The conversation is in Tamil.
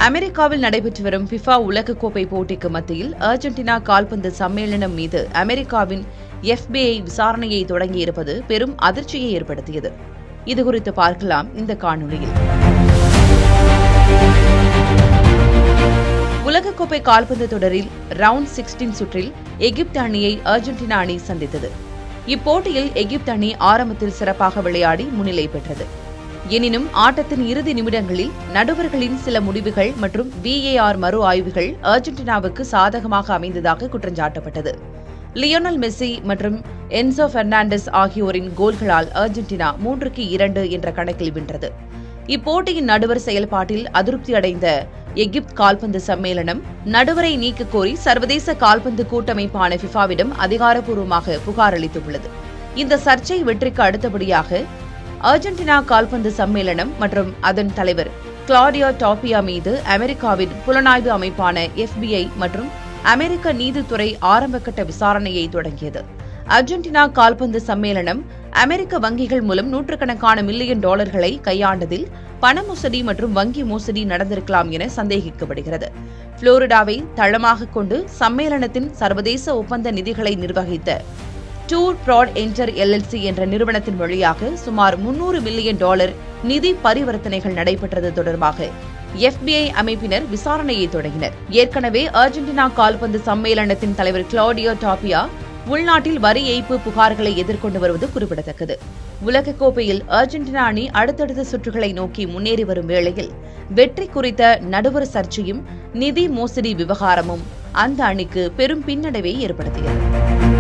அமெரிக்காவில் நடைபெற்று வரும் ஃபிஃபா உலகக்கோப்பை போட்டிக்கு மத்தியில் அர்ஜென்டினா கால்பந்து சம்மேளனம் மீது அமெரிக்காவின் FBI விசாரணையை தொடங்கியிருப்பது பெரும் அதிர்ச்சியை ஏற்படுத்தியது. இதுகுறித்து பார்க்கலாம் இந்த காணொளியில். உலகக்கோப்பை கால்பந்து தொடரில் ரவுண்ட் 16 சுற்றில் எகிப்து அணியை அர்ஜென்டினா அணி சந்தித்தது. இப்போட்டியில் எகிப்து அணி ஆரம்பத்தில் சிறப்பாக விளையாடி முன்னிலை பெற்றது. எனினும் ஆட்டத்தின் இறுதி நிமிடங்களில் நடுவர்களின் சில முடிவுகள் மற்றும் VAR மறு ஆய்வுகள் அர்ஜென்டினாவுக்கு சாதகமாக அமைந்ததாக குற்றஞ்சாட்டப்பட்டது. லியோனல் மெஸ்ஸி மற்றும் என்சோ பெர்னாண்டஸ் ஆகியோரின் கோல்களால் அர்ஜென்டினா 3-2 என்ற கணக்கில் வென்றது. இப்போட்டியின் நடுவர் செயல்பாட்டில் அதிருப்தி அடைந்த எகிப்து கால்பந்து சம்மேளனம் நடுவரை நீக்க கோரி சர்வதேச கால்பந்து கூட்டமைப்பான ஃபிஃபாவிடம் அதிகாரப்பூர்வமாக புகார் அளித்துள்ளது. இந்த சர்ச்சை வெற்றிக்கு அடுத்தபடியாக அர்ஜென்டினா கால்பந்து சம்மேளனம் மற்றும் அதன் தலைவர் கிளாடியோ டாபியா மீது அமெரிக்காவின் புலனாய்வு அமைப்பான FBI மற்றும் அமெரிக்க நீதித்துறை ஆரம்பகட்ட விசாரணையை தொடங்கியது. அர்ஜென்டினா கால்பந்து சம்மேளனம் அமெரிக்க வங்கிகள் மூலம் நூற்றுக்கணக்கான மில்லியன் டாலர்களை கையாண்டதில் பண மோசடி மற்றும் வங்கி மோசடி நடந்திருக்கலாம் என சந்தேகிக்கப்படுகிறது. புளோரிடாவை தளமாக கொண்டு சம்மேளனத்தின் சர்வதேச ஒப்பந்த நிதிகளை நிர்வகித்த டூர் ப்ராட் என்டர் LLC என்ற நிறுவனத்தின் வழியாக சுமார் $300 மில்லியன் நிதி பரிவர்த்தனைகள் நடைபெற்றது தொடர்பாக FBI அமைப்பினர் விசாரணையை தொடங்கினர். ஏற்கனவே அர்ஜென்டினா கால்பந்து சம்மேளனத்தின் தலைவர் கிளாடியோ டாபியா உள்நாட்டில் வரி ஏய்ப்பு புகார்களை எதிர்கொண்டு வருவது குறிப்பிடத்தக்கது. உலகக்கோப்பையில் அர்ஜென்டினா அணி அடுத்தடுத்த சுற்றுகளை நோக்கி முன்னேறி வரும் வேளையில் வெற்றி குறித்த நடுவர் சர்ச்சையும் நிதி மோசடி விவகாரமும் அந்த அணிக்கு பெரும் பின்னடைவை ஏற்படுத்தியது.